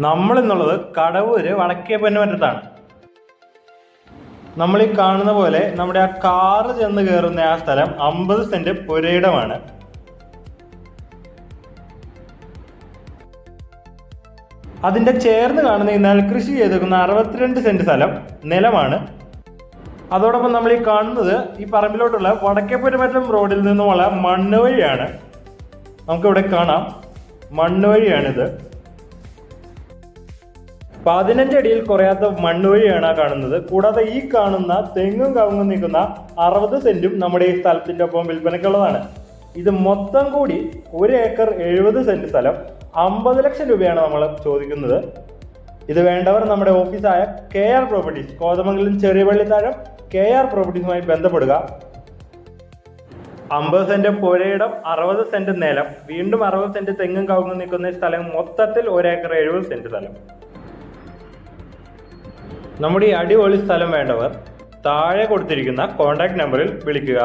നമ്മൾ എന്നുള്ളത് കടവൂര് വടക്കേ പൊന്നമറ്റത്താണ്. നമ്മൾ ഈ കാണുന്ന പോലെ നമ്മുടെ ആ കാറ് ചെന്ന് കയറുന്ന ആ സ്ഥലം 50 സെന്റ് പുരയിടമാണ്. അതിന്റെ ചേർന്ന് കാണുന്ന ഈ നെൽകൃഷി ചെയ്തേക്കുന്ന 62 സെന്റ് സ്ഥലം നിലമാണ്. അതോടൊപ്പം നമ്മൾ ഈ കാണുന്നത് ഈ പറമ്പിലോട്ടുള്ള വടക്കേ പൊന്നമറ്റം റോഡിൽ നിന്നുമുള്ള മണ്ണ് വഴിയാണ്. നമുക്കിവിടെ കാണാം, മണ്ണ് വഴിയാണിത്. 15 അടിയിൽ കുറയാത്ത മണ്ണ് വഴിയാണ് ആ കാണുന്നത്. കൂടാതെ ഈ കാണുന്ന തെങ്ങും കവുങ്ങും നിൽക്കുന്ന 60 സെന്റും നമ്മുടെ ഈ സ്ഥലത്തിന്റെ ഒപ്പം വിൽപ്പനയ്ക്കുള്ളതാണ്. ഇത് മൊത്തം കൂടി 1 ഏക്കർ 70 സെന്റ് സ്ഥലം 50 ലക്ഷം രൂപയാണ് നമ്മൾ ചോദിക്കുന്നത്. ഇത് വേണ്ടവർ നമ്മുടെ ഓഫീസായ KR പ്രോപ്പർട്ടീസ്, കോതമംഗലം ചെറിയപള്ളിത്താഴം KR പ്രോപ്പർട്ടീസുമായി ബന്ധപ്പെടുക. 50 സെന്റ് പുരയിടം, 60 സെന്റ് നിലം, വീണ്ടും 60 സെന്റ് തെങ്ങും കവുങ്ങും നിൽക്കുന്ന സ്ഥലം, മൊത്തത്തിൽ 1 ഏക്കർ 70 സെന്റ് സ്ഥലം. നമ്മുടെ ഈ അടിപൊളി സ്ഥലം വേണ്ടവർ താഴെ കൊടുത്തിരിക്കുന്ന കോൺടാക്ട് നമ്പറിൽ വിളിക്കുക.